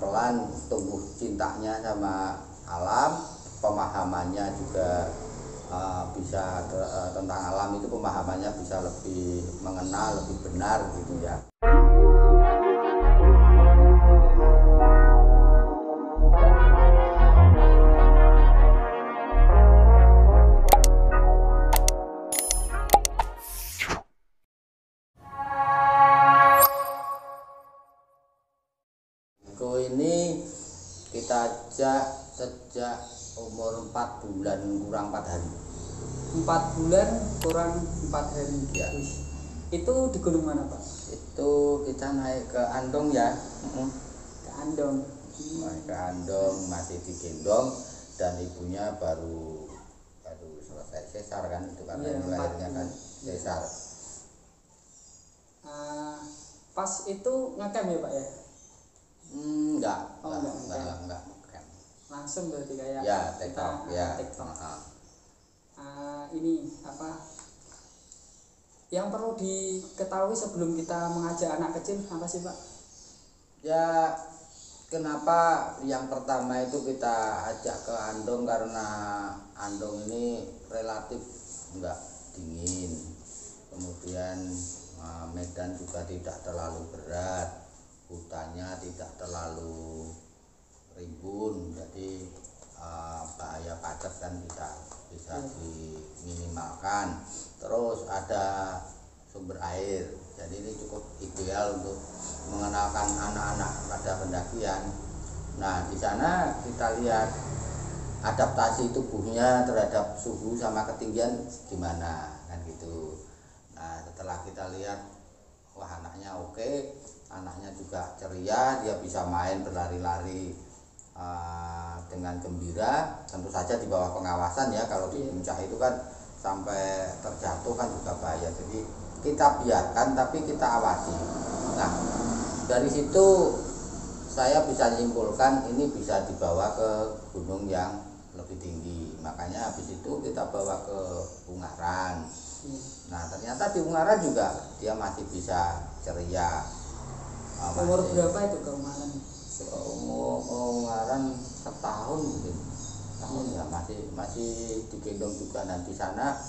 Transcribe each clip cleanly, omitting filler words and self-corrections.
pelan-pelan tumbuh cintanya sama alam, pemahamannya juga bisa tentang alam itu pemahamannya bisa lebih mengenal, lebih benar gitu ya. Ini kita ajak sejak umur 4 bulan kurang 4 hari. 4 bulan kurang 4 hari. Ya. Itu di gunung mana, Pak? Itu kita naik ke Andong ya. Ke Andong. Naik ke Andong, masih digendong dan ibunya baru selesai sesar kan, itu karena Iya, lahirnya kan sesar. Pas itu ngecamp ya, Pak ya? Enggak. Langsung berarti kayak Ya, TikTok ya. TikTok. Ini apa? Yang perlu diketahui sebelum kita mengajak anak kecil apa sih, Pak? Ya, kenapa yang pertama itu kita ajak ke Andong karena Andong ini relatif enggak dingin. Kemudian medan juga tidak terlalu berat, hutannya tidak terlalu rimbun, jadi bahaya pacet kan bisa diminimalkan. Terus ada sumber air, jadi ini cukup ideal untuk mengenalkan anak-anak pada pendakian. Nah, di sana kita lihat adaptasi tubuhnya terhadap suhu sama ketinggian gimana kan gitu. Nah, setelah kita lihat wah anaknya oke, anaknya juga ceria, dia bisa main berlari-lari dengan gembira, tentu saja di bawah pengawasan ya. Kalau di puncak itu kan sampai terjatuh kan juga bahaya, jadi kita biarkan tapi kita awasi. Nah, dari situ saya bisa menyimpulkan ini bisa dibawa ke gunung yang lebih tinggi, makanya habis itu kita bawa ke Ungaran. Nah, ternyata di Ungaran juga dia masih bisa ceria. Umur berapa itu ke Ungaran? Ungaran setahun mungkin. Tahun ya, masih digendong juga. Nanti sana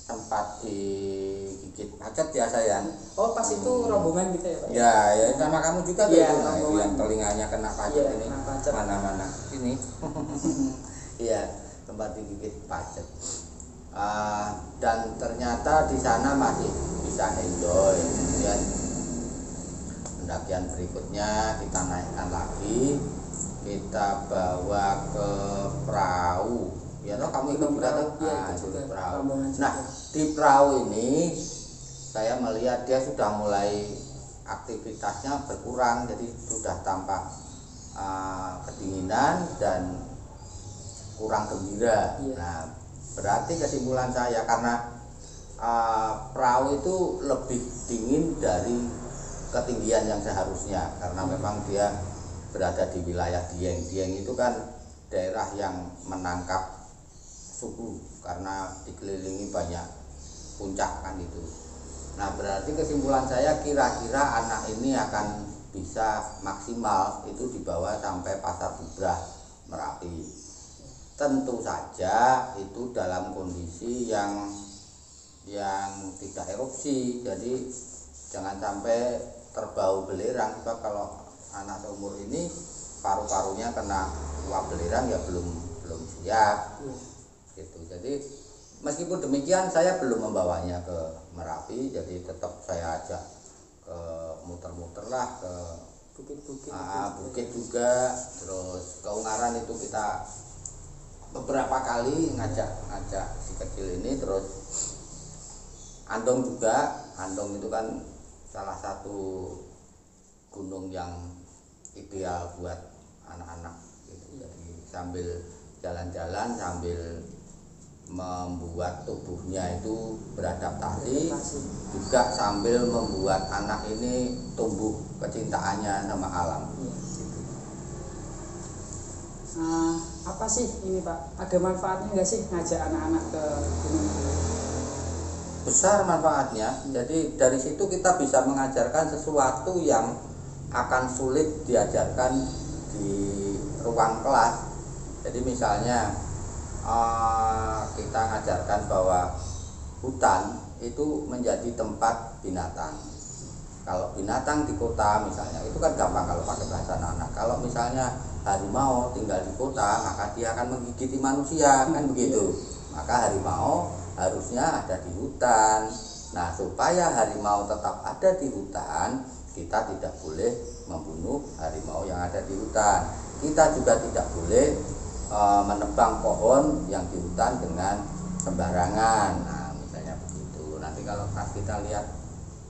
sempat digigit pacet ya sayang. Oh, pas itu rombongan gitu ya, Pak? Ya sama kamu juga tuh. Ya, Nah, itu yang telinganya kena pacet ya, ini. Mana-mana ini. Iya, tempat digigit pacet. Dan ternyata di sana masih bisa enjoy. Kemudian pendakian berikutnya kita naikkan lagi, kita bawa ke perahu. Ya toh kamu ikut juga tuh? Itu perahu. Nah, di perahu ini saya melihat dia sudah mulai aktivitasnya berkurang, jadi sudah tampak kedinginan dan kurang gembira. Nah, berarti kesimpulan saya karena perahu itu lebih dingin dari ketinggian yang seharusnya, karena memang dia berada di wilayah Dieng. Dieng itu kan daerah yang menangkap suhu karena dikelilingi banyak puncak kan itu. Nah, berarti kesimpulan saya kira-kira anak ini akan bisa maksimal itu dibawa sampai Pasar Bubrah Merapi. Tentu saja itu dalam kondisi yang tidak erupsi, jadi jangan sampai terbau belerang. Sebab kalau anak seumur ini paru-parunya kena uap belerang ya belum siap gitu. Jadi meskipun demikian saya belum membawanya ke Merapi, jadi tetap saya ajak ke muter-muter lah ke bukit juga. Terus ke Ungaran itu kita beberapa kali ngajak si kecil ini. Terus Andong juga, Andong itu kan salah satu gunung yang ideal buat anak-anak gitu. Jadi sambil jalan-jalan sambil membuat tubuhnya itu beradaptasi, juga sambil membuat anak ini tumbuh kecintaannya sama alam. Apa sih ini, Pak? Ada manfaatnya nggak sih ngajak anak-anak ke gunung? Besar manfaatnya. Jadi dari situ kita bisa mengajarkan sesuatu yang akan sulit diajarkan di ruang kelas. Jadi misalnya kita ngajarkan bahwa hutan itu menjadi tempat binatang. Kalau binatang di kota misalnya, itu kan gampang kalau pakai bahasa anak-anak. Kalau misalnya harimau tinggal di kota, maka dia akan menggigiti manusia, kan begitu. Maka harimau harusnya ada di hutan. Nah, supaya harimau tetap ada di hutan, kita tidak boleh membunuh harimau yang ada di hutan. Kita juga tidak boleh menebang pohon yang di hutan dengan sembarangan. Nah, misalnya begitu. Nanti kalau pas kita lihat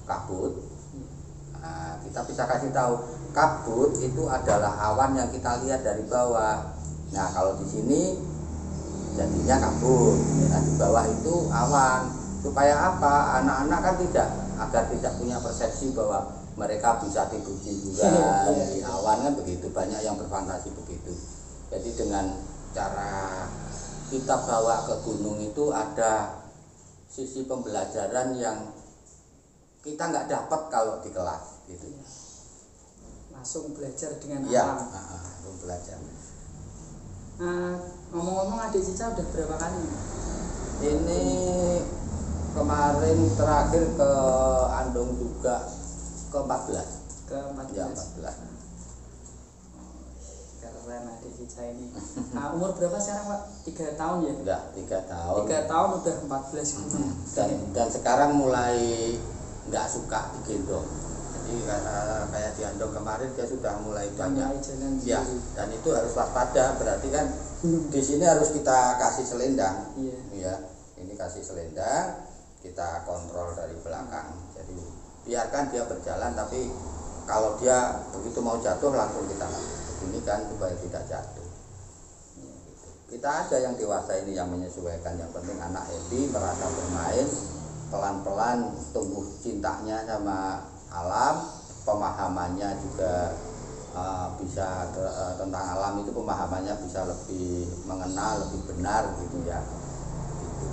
kabut, nah, kita bisa kasih tahu kabut itu adalah awan yang kita lihat dari bawah. Nah, kalau di sini jadinya kabut. Nah, di bawah itu awan. Supaya apa? Anak-anak kan agar tidak punya persepsi bahwa mereka bisa tidur-tiduran di awan, kan begitu. Banyak yang berfantasi begitu. Jadi dengan cara kita bawa ke gunung itu ada sisi pembelajaran yang kita nggak dapat kalau di kelas gitu. Langsung belajar dengan ya, alam. Langsung belajar. Ngomong-ngomong, adik Cica udah berapa kali? Ini kemarin terakhir ke Andong juga ke-14. Ke-14. Ya, 14. Keren adik Cica ini. Nah, umur berapa sekarang, Pak? 3 tahun ya? Enggak, 3 tahun. 3 tahun udah 14 gunung. Dan sekarang mulai nggak suka digendong. Jadi kayak di Andong kemarin dia sudah mulai banyak. Ya, dan itu harus waspada. Berarti kan di sini harus kita kasih selendang. Iya. Ya, ini kasih selendang, kita kontrol dari belakang. Jadi biarkan dia berjalan, tapi kalau dia begitu mau jatuh langsung kita beginikan supaya tidak jatuh. Kita aja yang dewasa ini yang menyesuaikan. Yang penting anak happy, merasa bermain, pelan-pelan tumbuh cintanya sama alam, pemahamannya juga bisa tentang alam itu pemahamannya bisa lebih mengenal, lebih benar gitu ya. Gitu.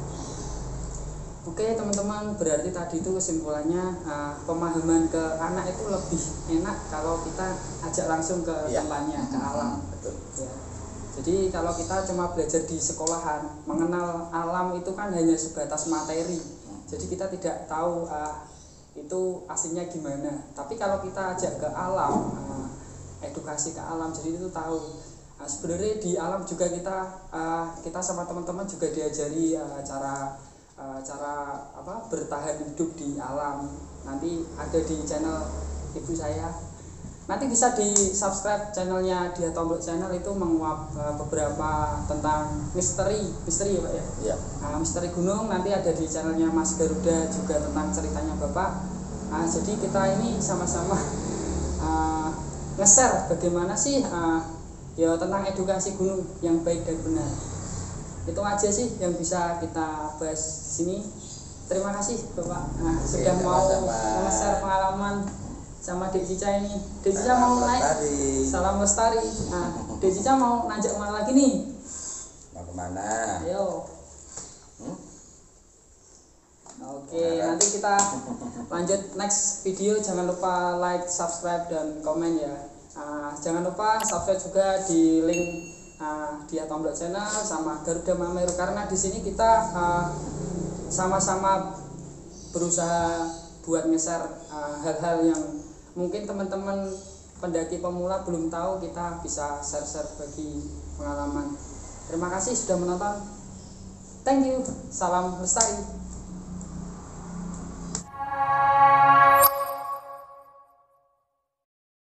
Oke teman-teman, berarti tadi itu kesimpulannya pemahaman ke anak itu lebih enak kalau kita ajak langsung ke tempatnya, ke alam. Betul. Ya. Jadi kalau kita cuma belajar di sekolahan, mengenal alam itu kan hanya sebatas materi. Jadi kita tidak tahu itu aslinya gimana. Tapi kalau kita ajak ke alam, edukasi ke alam, jadi itu tahu. Sebenarnya di alam juga kita sama teman-teman juga diajari cara bertahan hidup di alam. Nanti ada di channel ibu saya. Nanti bisa di subscribe channelnya Dia Tomblok Channel, itu menguap beberapa tentang misteri ya Pak ya. Iya. Misteri gunung nanti ada di channelnya Mas Garuda juga tentang ceritanya Bapak. Jadi kita ini sama-sama nge-share bagaimana sih ya tentang edukasi gunung yang baik dan benar. Itu aja sih yang bisa kita bahas sini. Terima kasih Bapak sudah mau nge-share pengalaman sama Dek Cica ini. Dek Cica mau naik. Salam lestari. Dek Cica mau nanjak kemana lagi nih? Mau kemana? Ayo. Oke, nanti kita lanjut next video. Jangan lupa like, subscribe, dan komen ya. Jangan lupa subscribe juga di link Dia Tomblok Channel sama Garuda Mameru, karena di sini kita sama-sama berusaha buat nge-share hal-hal yang mungkin teman-teman pendaki pemula belum tahu, kita bisa share-share bagi pengalaman. Terima kasih sudah menonton. Thank you. Salam lestari.